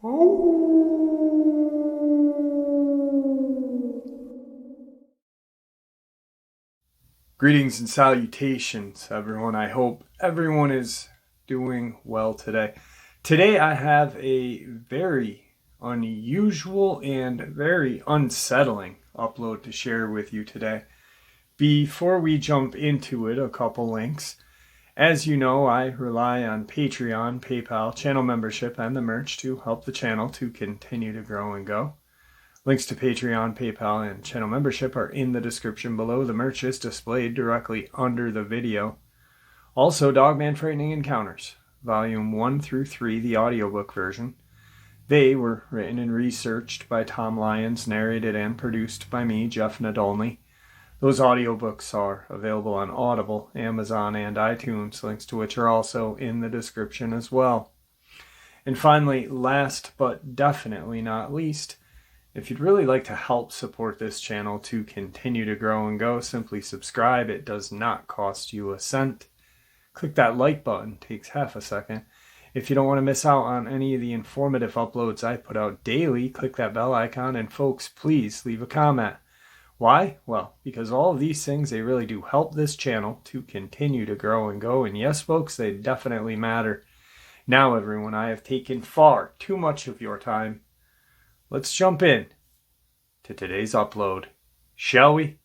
Greetings and salutations, everyone. I hope everyone is doing well today. Today I have a very unusual and very unsettling upload to share with you today. Before we jump into it, a couple links. As you know, I rely on Patreon, PayPal, channel membership, and the merch to help the channel to continue to grow and go. Links to Patreon, PayPal, and channel membership are in the description below. The merch is displayed directly under the video. Also, Dogman Frightening Encounters, Volume 1 through 3, the audiobook version. They were written and researched by Tom Lyons, narrated and produced by me, Jeff Nadolny. Those audiobooks are available on Audible, Amazon, and iTunes, links to which are also in the description as well. And finally, last but definitely not least, if you'd really like to help support this channel to continue to grow and go, simply subscribe. It does not cost you a cent. Click that like button, it takes half a second. If you don't want to miss out on any of the informative uploads I put out daily, click that bell icon, and folks, please leave a comment. Why? Well, because all of these things, they really do help this channel to continue to grow and go. And yes, folks, they definitely matter. Now, everyone, I have taken far too much of your time. Let's jump in to today's upload, shall we?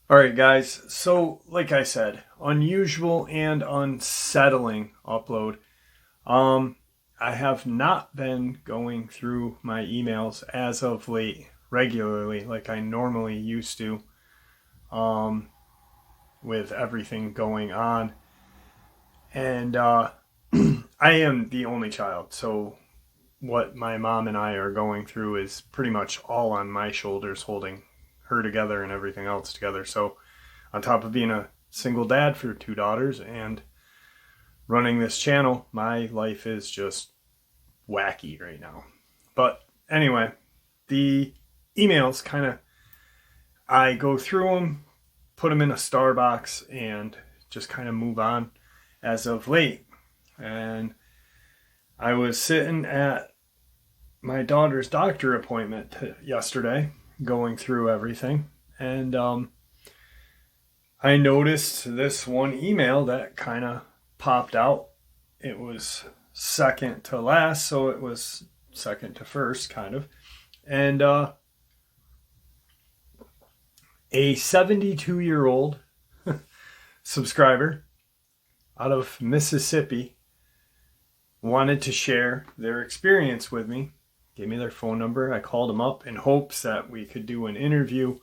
Alright guys, so like I said, unusual and unsettling upload. I have not been going through my emails as of late regularly like I normally used to, with everything going on. And I am the only child, so what my mom and I are going through is pretty much all on my shoulders, holding her together and everything else together. So on top of being a single dad for 2 daughters and running this channel, my life is just wacky right now. But anyway, the emails I go through them, put them in a star box, and just kind of move on as of late. And I was sitting at my daughter's doctor appointment yesterday, going through everything, and I noticed this one email that kind of popped out. It was second to last, so it was second to first, kind of. And a 72-year-old subscriber out of Mississippi wanted to share their experience with me. Gave me their phone number. I called them up in hopes that we could do an interview.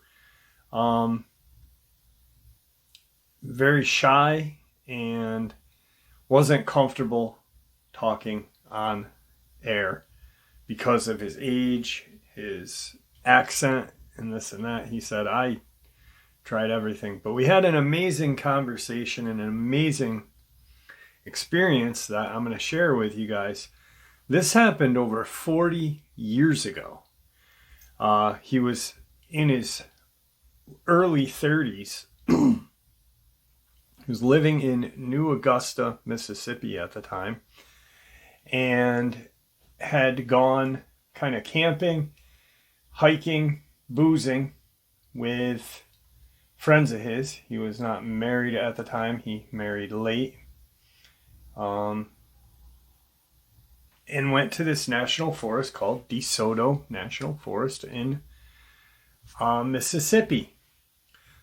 Very shy and wasn't comfortable talking on air because of his age, his accent, and this and that. He said, I tried everything. But we had an amazing conversation and an amazing experience that I'm going to share with you guys. This happened over 40 years ago. He was in his early 30s. He was living in New Augusta, Mississippi at the time, and had gone kind of camping, hiking, boozing with friends of his. He was not married at the time. He married late. And went to this national forest called DeSoto National Forest in Mississippi.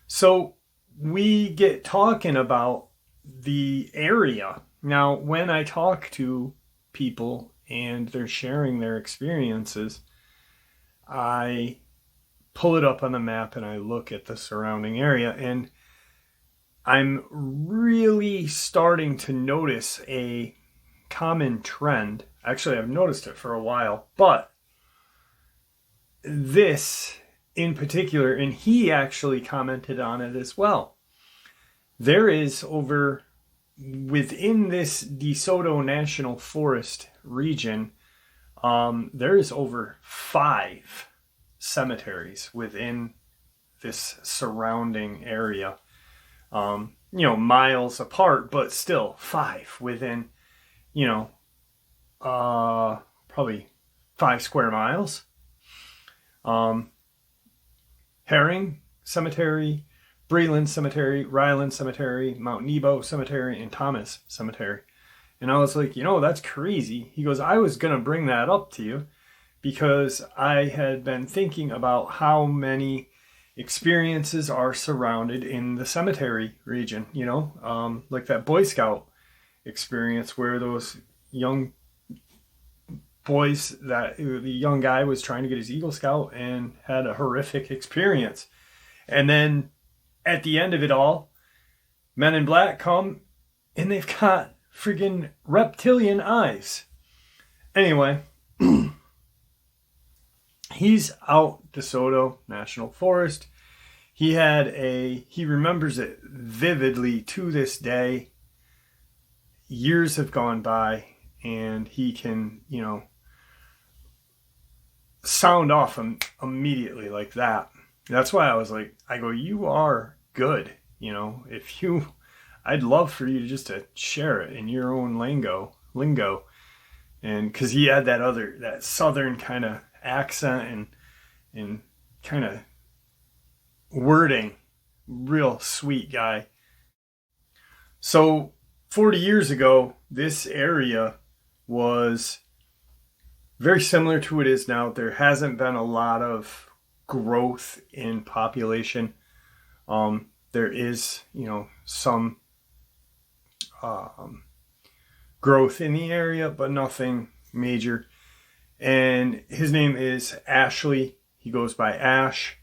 So we get talking about the area. Now, when I talk to people and they're sharing their experiences, I pull it up on the map and I look at the surrounding area, and I'm really starting to notice a common trend. Actually, I've noticed it for a while, but this in particular, and he actually commented on it as well. There is within this DeSoto National Forest region, there is over 5 cemeteries within this surrounding area. Miles apart, but still 5 within, probably 5 square miles. Herring Cemetery, Breland Cemetery, Ryland Cemetery, Mount Nebo Cemetery, and Thomas Cemetery. And I was like, that's crazy. He goes, I was going to bring that up to you because I had been thinking about how many experiences are surrounded in the cemetery region, like that Boy Scout experience where those young boys, that the young guy was trying to get his Eagle Scout and had a horrific experience. And then at the end of it all, Men in Black come and they've got friggin' reptilian eyes. Anyway, he's out DeSoto National Forest. He remembers it vividly to this day. Years have gone by and he can, sound off immediately like that. That's why I was like, you are good. I'd love for you to share it in your own lingo. And cause he had that Southern kind of accent and kind of wording, real sweet guy. So 40 years ago, this area was very similar to what it is now. There hasn't been a lot of growth in population. There is, some growth in the area, but nothing major. And his name is Ashley. He goes by Ash.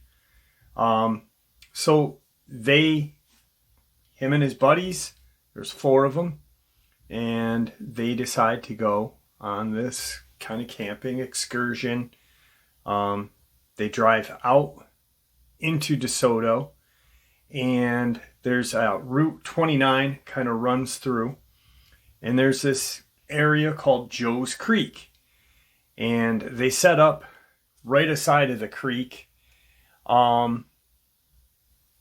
So him and his buddies, there's 4 of them, and they decide to go on this kind of camping excursion. They drive out into DeSoto, and there's a Route 29 kind of runs through, and there's this area called Joe's Creek, and they set up right aside of the creek.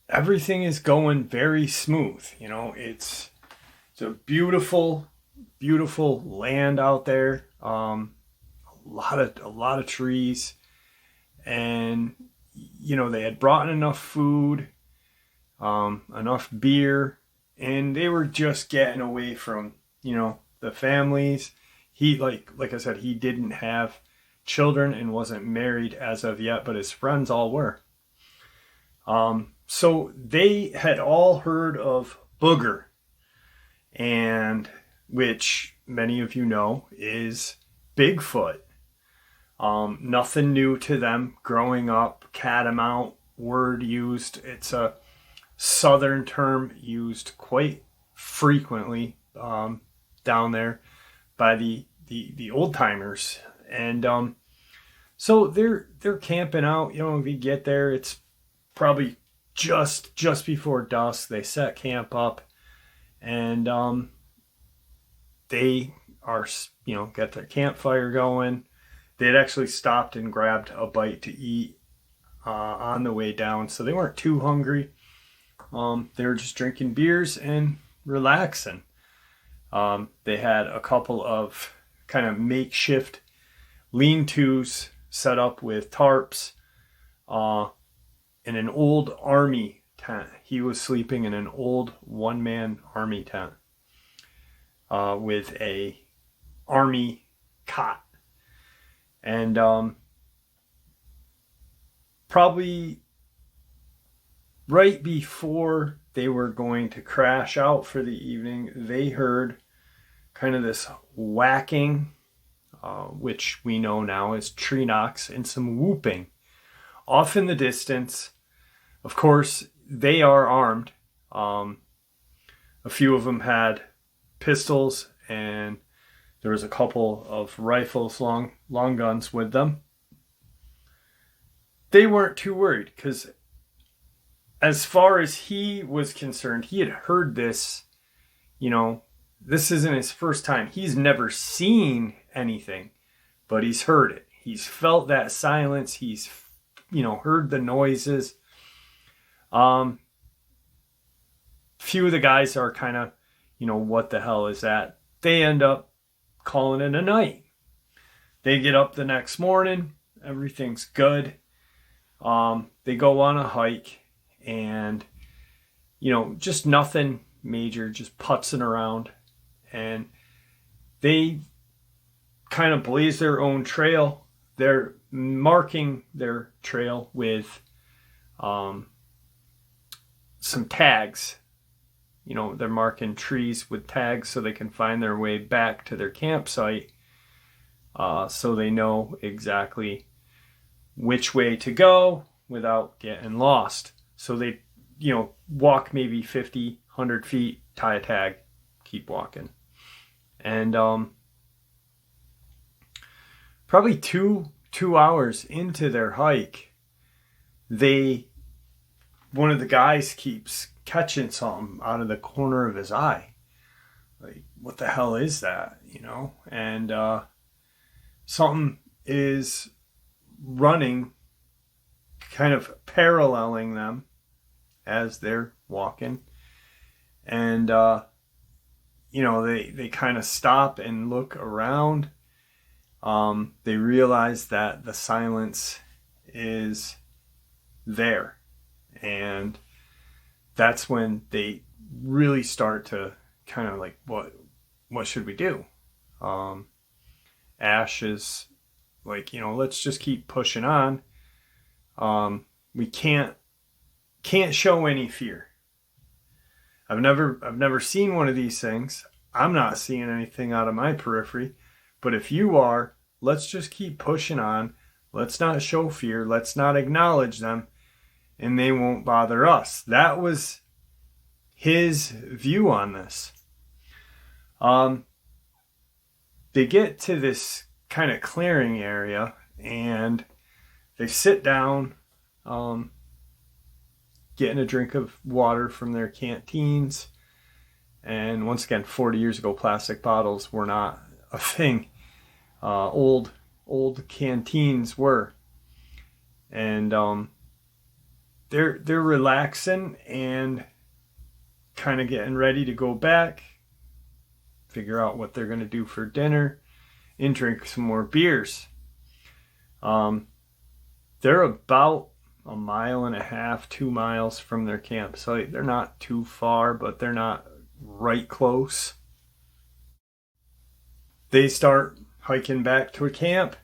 Everything is going very smooth. It's a beautiful, beautiful land out there. A lot of trees, and they had brought in enough food, enough beer, and they were just getting away from the families. He like I said, he didn't have children and wasn't married as of yet, but his friends all were. So they had all heard of Booger, and which many of you know is Bigfoot. Nothing new to them growing up. Catamount, word used. It's a Southern term used quite frequently down there by the old timers. And so they're camping out. If you get there, it's probably just before dusk. They set camp up, and they are got their campfire going. They had actually stopped and grabbed a bite to eat on the way down, so they weren't too hungry. They were just drinking beers and relaxing. They had a couple of kind of makeshift lean-tos set up with tarps in an old army tent. He was sleeping in an old one-man army tent with a army cot. And probably right before they were going to crash out for the evening, they heard kind of this whacking, which we know now as tree knocks, and some whooping off in the distance. Of course, they are armed. A few of them had pistols, and there was a couple of rifles, long guns with them. They weren't too worried because as far as he was concerned, he had heard this, this isn't his first time. He's never seen anything, but he's heard it. He's felt that silence. He's, heard the noises. Few of the guys are kind of, what the hell is that? They end up calling it a night. They get up the next morning, everything's good. They go on a hike, and just nothing major, just putzing around, and they kind of blaze their own trail. They're marking their trail with some tags. They're marking trees with tags so they can find their way back to their campsite, so they know exactly which way to go without getting lost. So they, walk maybe 50, 100 feet, tie a tag, keep walking. And probably two hours into their hike, one of the guys keeps catching something out of the corner of his eye. Like, what the hell is that? And something is running, kind of paralleling them as they're walking. And they kind of stop and look around. They realize that the silence is there, and that's when they really start to kind of like, what should we do? Ash is like, let's just keep pushing on. We can't show any fear. I've never seen one of these things. I'm not seeing anything out of my periphery. But if you are, let's just keep pushing on. Let's not show fear. Let's not acknowledge them, and they won't bother us. That was his view on this. They get to this kind of clearing area, and they sit down, getting a drink of water from their canteens. And once again, 40 years ago, plastic bottles were not a thing. Old canteens were. And they're relaxing and kind of getting ready to go back, figure out what they're going to do for dinner, and drink some more beers. They're about 1.5 miles, 2 miles from their campsite. They're not too far, but they're not right close. They start hiking back to a camp,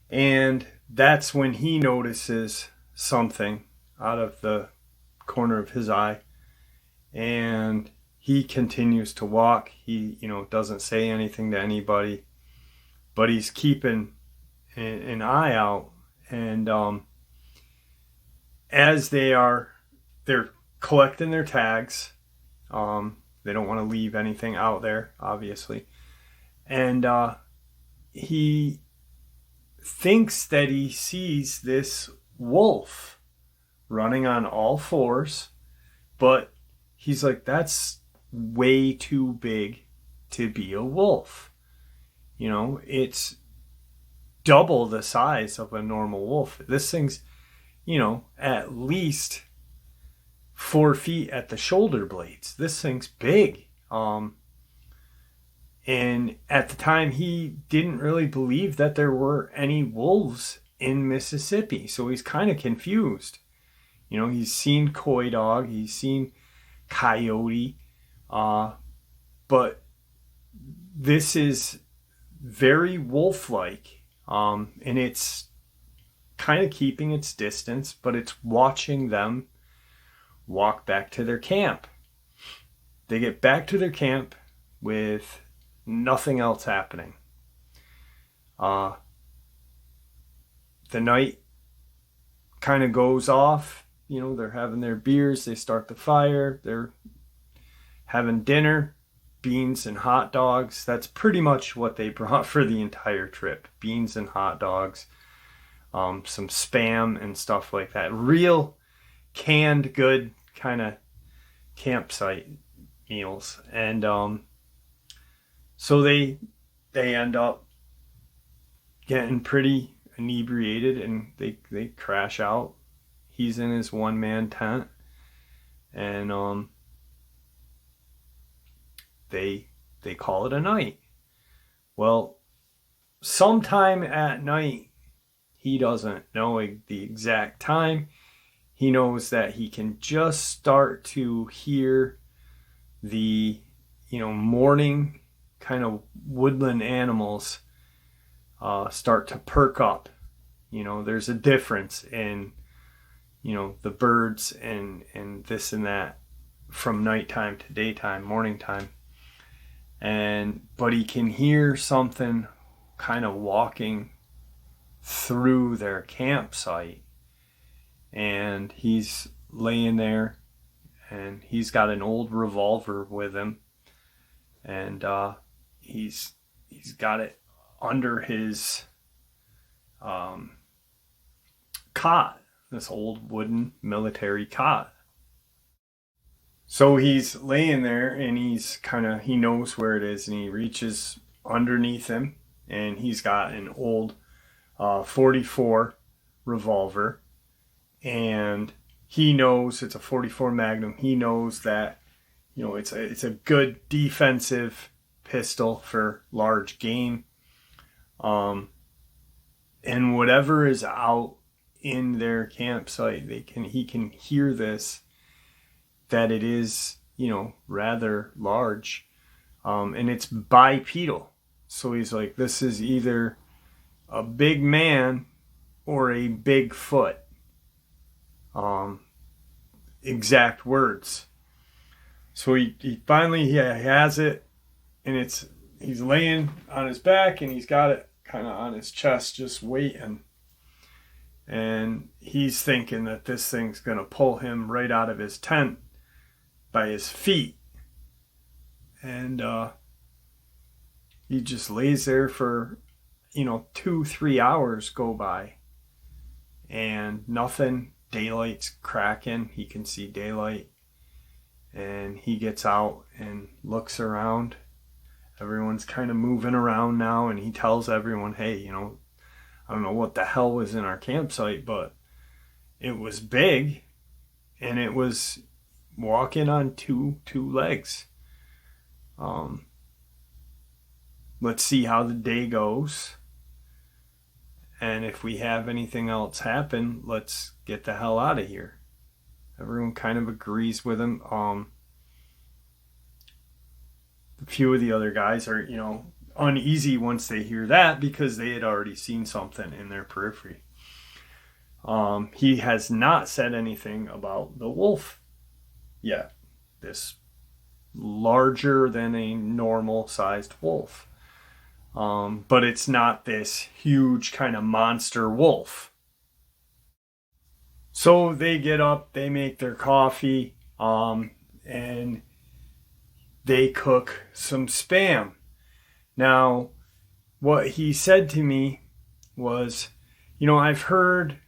and that's when he notices something out of the corner of his eye, and he continues to walk. He doesn't say anything to anybody, but he's keeping an eye out. And as they're collecting their tags, they don't want to leave anything out there, obviously. And he thinks that he sees this wolf running on all fours, but he's like, that's way too big to be a wolf. It's double the size of a normal wolf. This thing's, at least 4 feet at the shoulder blades. This thing's big. And at the time, he didn't really believe that there were any wolves in Mississippi. So he's kind of confused. He's seen coy dog, he's seen coyote, but this is very wolf-like, and it's kind of keeping its distance, but it's watching them walk back to their camp. They get back to their camp with nothing else happening. The night kind of goes off. They're having their beers, they start the fire, they're having dinner, beans and hot dogs. That's pretty much what they brought for the entire trip. Beans and hot dogs, some Spam and stuff like that. Real canned good kind of campsite meals. And so they end up getting pretty inebriated, and they crash out. He's in his one-man tent, and they call it a night. Well, sometime at night. He doesn't know the exact time. He knows that he can just start to hear the, morning kind of woodland animals start to perk up. There's a difference in, the birds and this and that from nighttime to daytime, morning time. But he can hear something kind of walking through their campsite, and he's laying there, and he's got an old revolver with him, and he's got it under his cot, this old wooden military cot. So he's laying there, and he knows where it is, and he reaches underneath him, and he's got an old 44 revolver, and he knows it's a 44 Magnum. He knows that, it's a good defensive pistol for large game. And whatever is out in their campsite, he can hear this, that it is, rather large. And it's bipedal. So he's like, this is either a big man or a big foot. Exact words. So he finally has it, and he's laying on his back, and he's got it kind of on his chest, just waiting. And he's thinking that this thing's going to pull him right out of his tent by his feet. And he just lays there for 2-3 hours go by, and nothing. Daylight's cracking, he can see daylight, and he gets out and looks around. Everyone's kind of moving around now, and he tells everyone, hey, I don't know what the hell was in our campsite, but it was big, and it was walking on two legs. Let's see how the day goes. And if we have anything else happen, let's get the hell out of here. Everyone kind of agrees with him. A few of the other guys are, uneasy once they hear that, because they had already seen something in their periphery. He has not said anything about the wolf yet. This larger than a normal sized wolf. But it's not this huge kind of monster wolf. So they get up, they make their coffee, and they cook some Spam. Now, what he said to me was, I've heard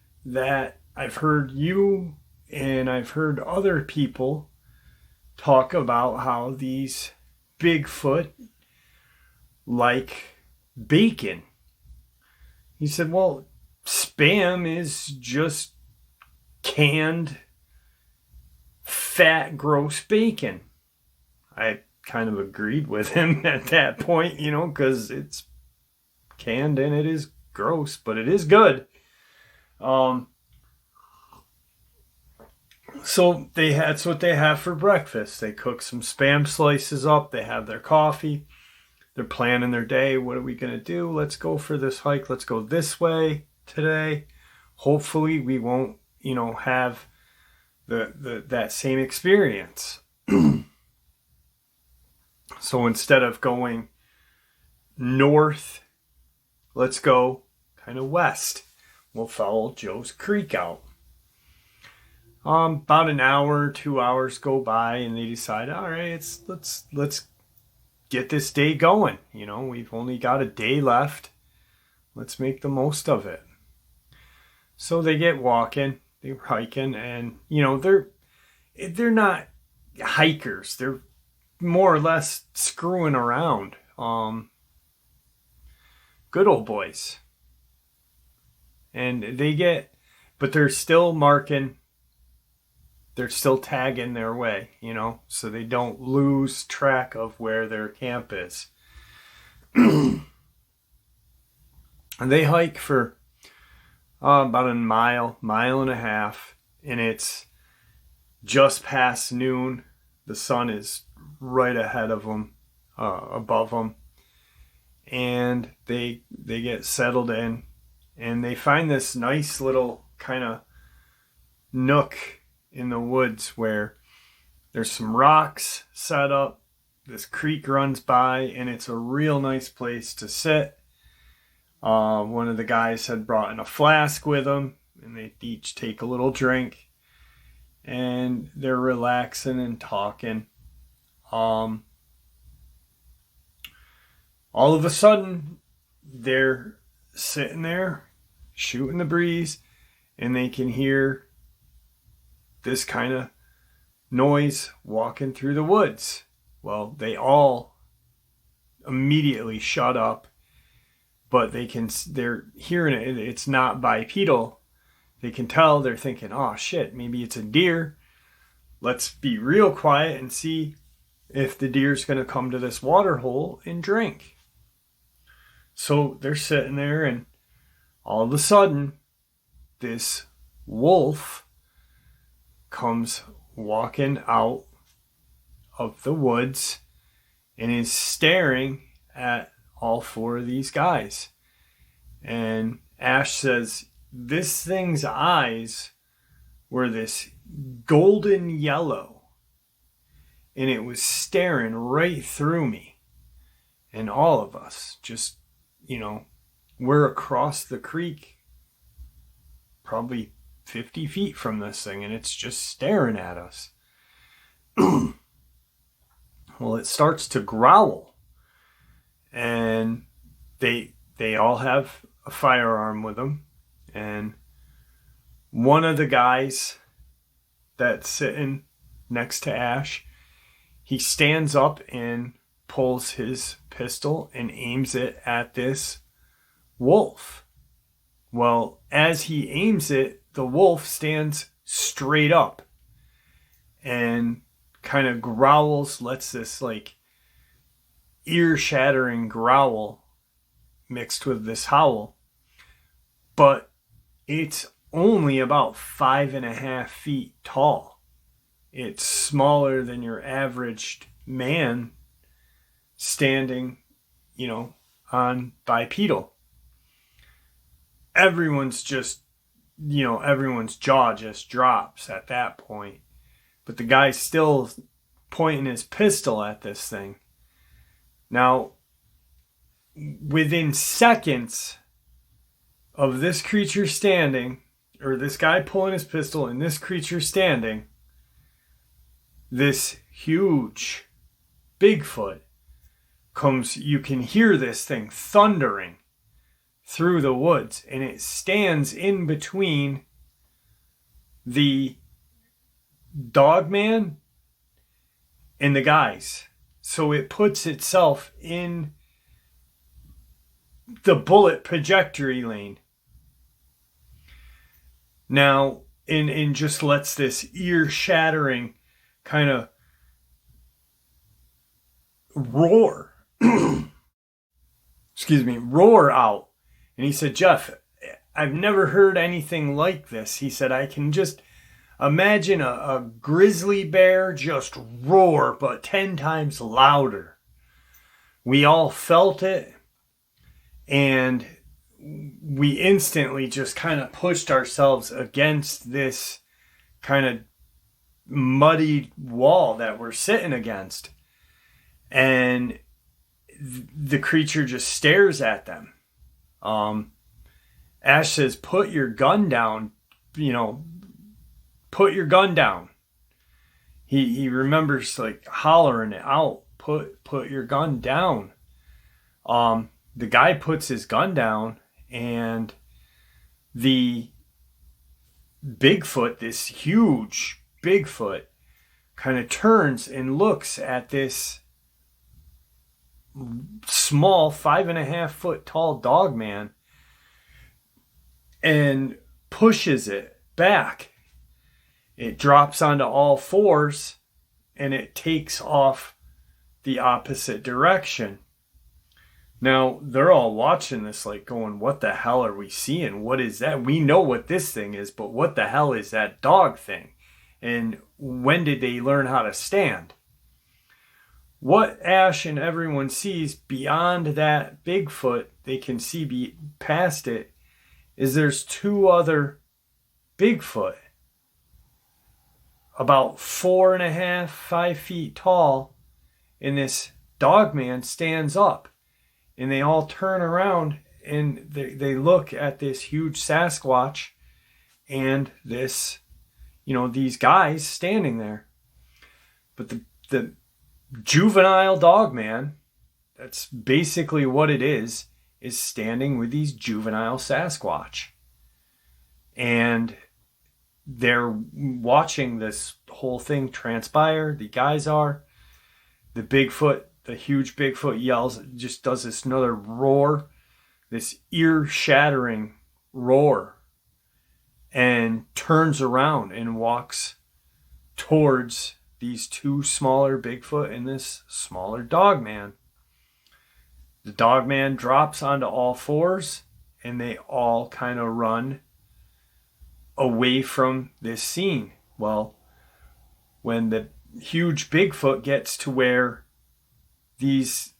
you and I've heard other people talk about how these Bigfoot like bacon. He said, well, Spam is just canned, fat, gross bacon. I kind of agreed with him at that point, because it's canned and it is gross, but it is good. So that's what they have for breakfast. They cook some Spam slices up. They have their coffee. They're planning their day. What are we going to do? Let's go for this hike. Let's go this way today. Hopefully we won't, have that same experience. So instead of going north, let's go kind of west. We'll follow Joe's Creek out. About an hour, 2 hours go by, and they decide, all right, let's get this day going. We've only got a day left. Let's make the most of it. So they get walking, they're hiking, and they're not hikers. They're more or less screwing around. Good old boys. And but they're still marking. They're still tagging their way, so they don't lose track of where their camp is. And they hike for about a mile and a half, and it's just past noon. The sun is right ahead of them, above them, and they get settled in, and they find this nice little kind of nook in the woods where there's some rocks set up. This creek runs by, and it's a real nice place to sit. One of the guys had brought in a flask with them, and they each take a little drink, and they're relaxing and talking. All of a sudden, they're sitting there shooting the breeze, and they can hear this kind of noise walking through the woods. Well, they all immediately shut up, but they're hearing it. It's not bipedal. They can tell. They're thinking, oh shit, maybe it's a deer. Let's be real quiet and see if the deer's going to come to this water hole and drink. So they're sitting there, and all of a sudden, this wolf comes walking out of the woods and is staring at all four of these guys. And Ash says this thing's eyes were this golden yellow, and it was staring right through me and all of us. Just, we're across the creek, probably 50 feet from this thing, and it's just staring at us. Well, it starts to growl, and they all have a firearm with them, and one of the guys that's sitting next to Ash, he stands up and pulls his pistol and aims it at this wolf. Well, as he aims it, the wolf stands straight up and kind of growls, lets this ear-shattering growl mixed with this howl. But it's only about 5.5 feet tall. It's smaller than your average man standing, on bipedal. Everyone's jaw just drops at that point. But the guy's still pointing his pistol at this thing. Now, within seconds of this creature standing, or this guy pulling his pistol and this creature standing, this huge Bigfoot comes. You can hear this thing thundering through the woods, and it stands in between the Dogman and the guys. So it puts itself in the bullet trajectory lane. Now, and just lets this ear-shattering kind of roar. Roar out. And he said, Jeff, I've never heard anything like this. He said, I can just imagine a grizzly bear just roar, but 10 times louder. We all felt it, and we instantly just kind of pushed ourselves against this kind of muddy wall that we're sitting against. And the creature just stares at them. Ash says, put your gun down, put your gun down. He remembers hollering it out, put your gun down. The guy puts his gun down, and the Bigfoot, this huge Bigfoot, kind of turns and looks at this small 5.5 foot tall Dogman and pushes it back. It drops onto all fours, and it takes off the opposite direction. Now, they're all watching this like going, what the hell are we seeing? What is that? We know what this thing is, but what the hell is that dog thing? And when did they learn how to stand? What Ash and everyone sees beyond that Bigfoot, they can see past it, is there's two other Bigfoot, about 4.5, 5 feet tall, and this Dogman stands up. And they all turn around and they look at this huge Sasquatch and this, these guys standing there. But the juvenile Dogman, that's basically what it is standing with these juvenile Sasquatch. And they're watching this whole thing transpire. The guys are. The Bigfoot, the huge Bigfoot yells, just does this another roar, this ear-shattering roar, and turns around and walks towards these two smaller Bigfoot and this smaller Dogman. The Dogman drops onto all fours, and they all kind of run away from this scene. Well, when the huge Bigfoot gets to where these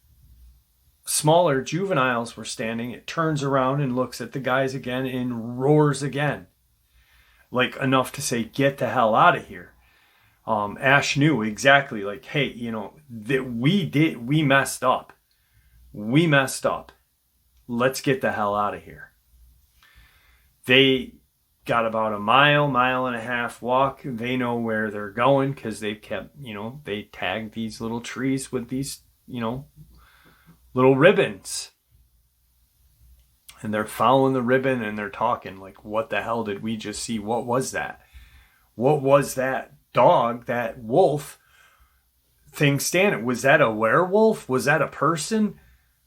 smaller juveniles were standing, it turns around and looks at the guys again and roars again. Like enough to say, get the hell out of here. Ash knew exactly, like, hey, that we messed up. We messed up. Let's get the hell out of here. They got about a mile and a half walk. They know where they're going because they've kept, they tagged these little trees with these, little ribbons. And they're following the ribbon and they're talking like, what the hell did we just see? What was that? What was that dog, that wolf thing standing? Was that a werewolf? Was that a person?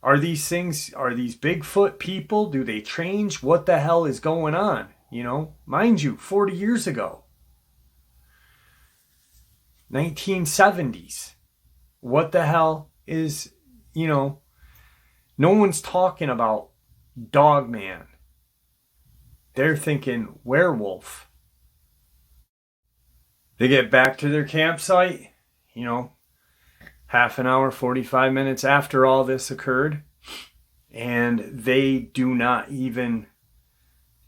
Are these Bigfoot people? Do they change? What the hell is going on? Mind you, 40 years ago. 1970s. What the hell is, no one's talking about Dogman. They're thinking werewolf. They get back to their campsite, half an hour, 45 minutes after all this occurred, and they do not even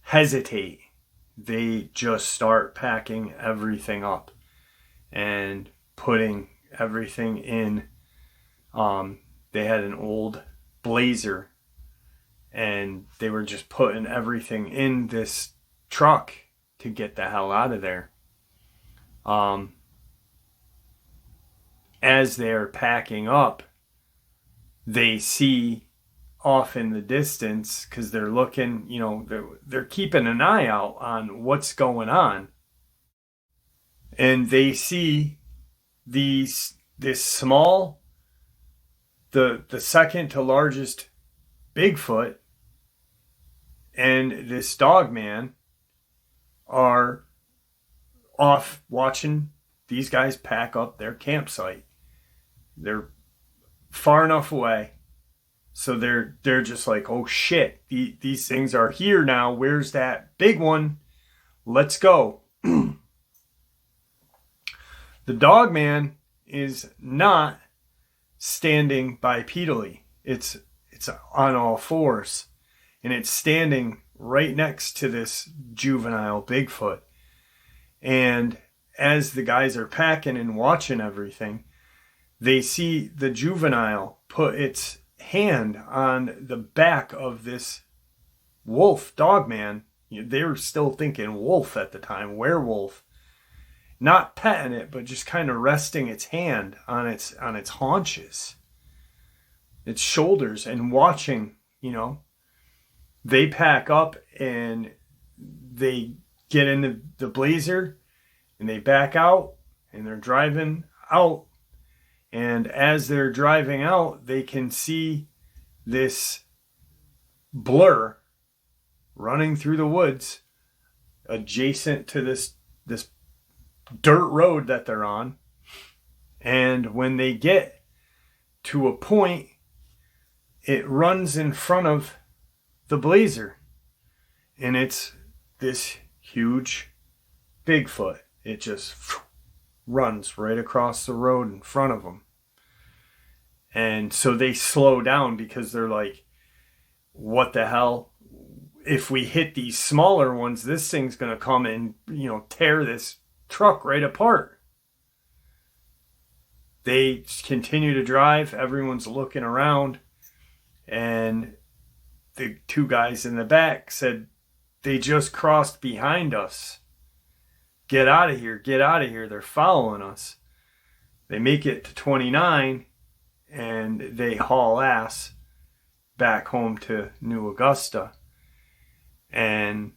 hesitate. They just start packing everything up and putting everything in. They had an old Blazer and they were just putting everything in this truck to get the hell out of there. As they're packing up, they see off in the distance, because they're looking, they're keeping an eye out on what's going on. And they see this small, the second to largest Bigfoot and this Dogman are off watching these guys pack up their campsite. They're far enough away, so they're just like, oh shit, these things are here now. Where's that big one? Let's go. The Dogman is not standing bipedally. It's on all fours, and it's standing right next to this juvenile Bigfoot. And as the guys are packing and watching everything, they see the juvenile put its hand on the back of this wolf Dogman. They were still thinking wolf at the time, werewolf. Not petting it, but just kind of resting its hand on its haunches, its shoulders, and watching, They pack up and they get in the Blazer and they back out and they're driving out. And as they're driving out, they can see this blur running through the woods adjacent to this dirt road that they're on. And when they get to a point it runs in front of the Blazer. And it's this huge Bigfoot. It just runs right across the road in front of them. And so they slow down because they're like, what the hell? If we hit these smaller ones, this thing's going to come and, tear this truck right apart. They continue to drive. Everyone's looking around. And the two guys in the back said, they just crossed behind us. Get out of here. Get out of here. They're following us. They make it to 29 and they haul ass back home to New Augusta. And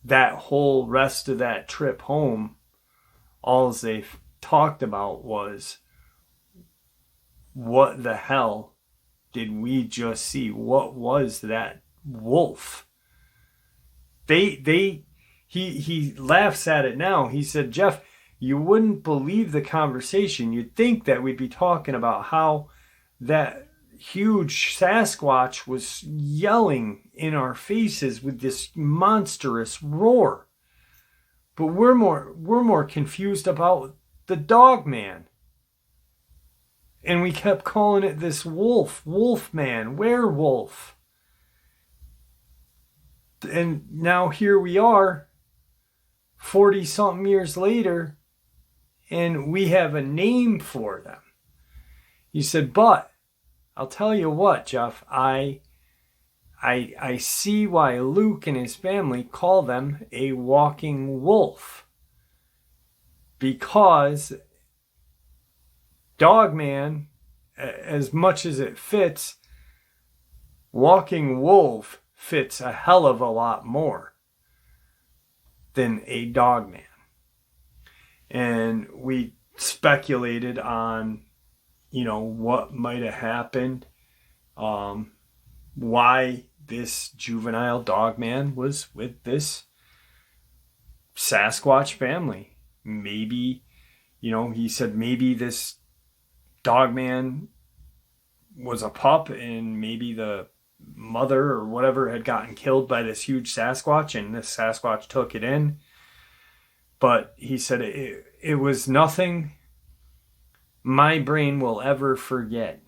that whole rest of that trip home, all they talked about was, what the hell did we just see? What was that wolf? He laughs at it now. He said, Jeff, you wouldn't believe the conversation. You'd think that we'd be talking about how that huge Sasquatch was yelling in our faces with this monstrous roar. But we're more confused about the Dogman. And we kept calling it this Wolfman, werewolf. And now here we are, 40-something years later, and we have a name for them. He said, but I'll tell you what, Jeff, I see why Luke and his family call them a walking wolf. Because Dogman, as much as it fits, walking wolf fits a hell of a lot more than a Dogman. And we speculated on, what might have happened, why this juvenile Dogman was with this Sasquatch family. Maybe, he said maybe this Dogman was a pup and maybe the mother or whatever had gotten killed by this huge Sasquatch and this Sasquatch took it in. But he said it was nothing my brain will ever forget.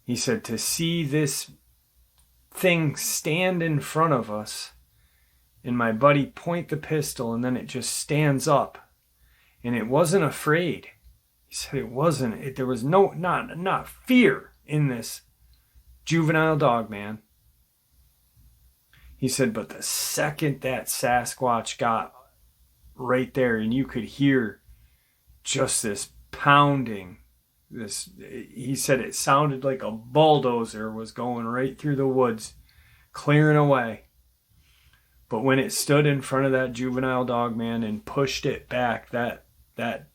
He said to see this thing stand in front of us and my buddy point the pistol and then it just stands up and it wasn't afraid. He said it wasn't. There was not fear in this juvenile Dogman. He said, but the second that Sasquatch got right there and you could hear just this pounding, he said it sounded like a bulldozer was going right through the woods, clearing away. But when it stood in front of that juvenile Dogman and pushed it back, that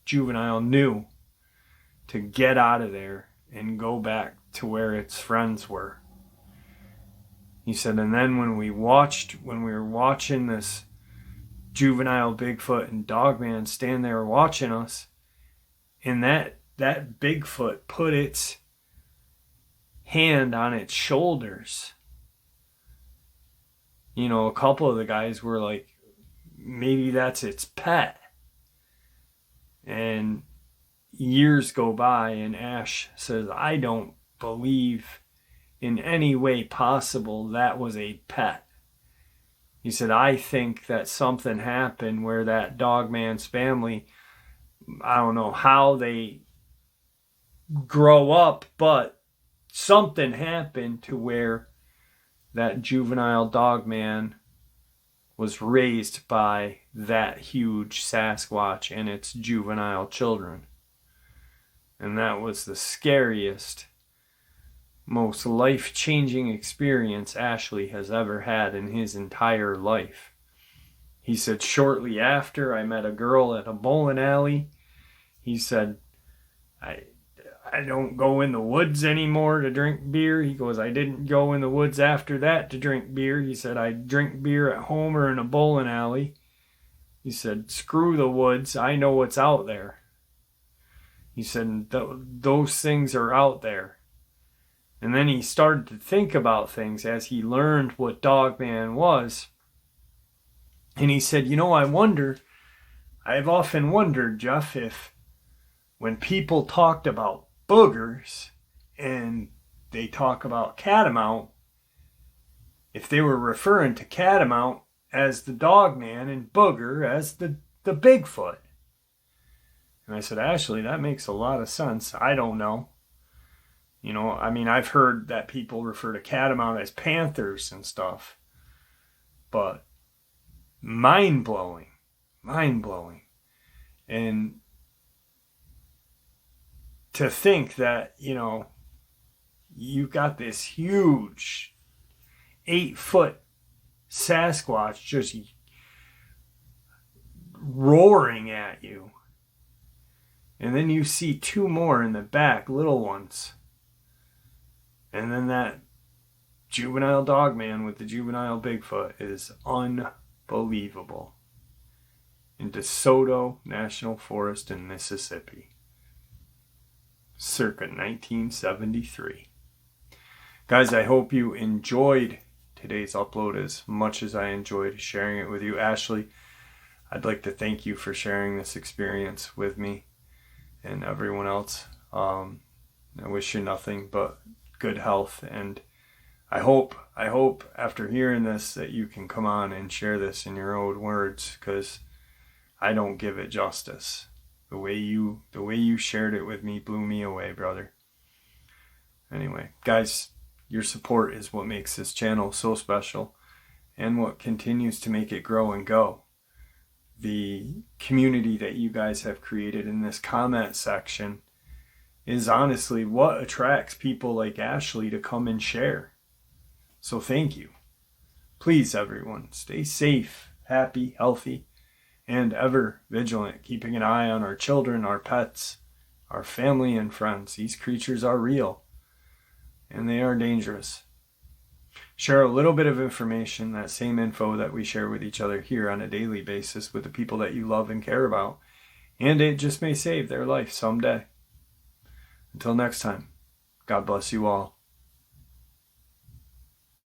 juvenile knew to get out of there and go back to where its friends were. He said, and then when we were watching this juvenile Bigfoot and Dogman stand there watching us, and that Bigfoot put its hand on its shoulders. A couple of the guys were like, maybe that's its pet. And years go by and Ash says, I don't believe in any way possible that was a pet. He said, I think that something happened where that Dogman's family, I don't know how they grow up, but something happened to where that juvenile Dogman was raised by that huge Sasquatch and its juvenile children. And that was the scariest, most life-changing experience Ashley has ever had in his entire life. He said, shortly after, I met a girl at a bowling alley. He said, I don't go in the woods anymore to drink beer. He goes, I didn't go in the woods after that to drink beer. He said, I drink beer at home or in a bowling alley. He said, screw the woods. I know what's out there. He said, those things are out there. And then he started to think about things as he learned what Dogman was. And he said, I've often wondered, Jeff, if when people talked about boogers and they talk about catamount, if they were referring to catamount as the Dogman and booger as the Bigfoot. And I said, Ashley, that makes a lot of sense. I don't know. I've heard that people refer to catamount as panthers and stuff. But mind-blowing. And to think that, you got this huge 8-foot Sasquatch just roaring at you. And then you see 2 more in the back, little ones. And then that juvenile Dogman with the juvenile Bigfoot is unbelievable. In DeSoto National Forest in Mississippi. Circa 1973. Guys, I hope you enjoyed today's upload as much as I enjoyed sharing it with you. Ashley, I'd like to thank you for sharing this experience with me and everyone else. I wish you nothing but good health, and I hope after hearing this that you can come on and share this in your own words, because I don't give it justice. The way you shared it with me blew me away, brother. Anyway, guys, your support is what makes this channel so special and what continues to make it grow and go. The community that you guys have created in this comment section is honestly what attracts people like Ashley to come and share. So thank you. Please, everyone, stay safe, happy, healthy, and ever vigilant, keeping an eye on our children, our pets, our family and friends. These creatures are real, and they are dangerous. Share a little bit of information, that same info that we share with each other here on a daily basis, with the people that you love and care about, and it just may save their life someday. Until next time, God bless you all.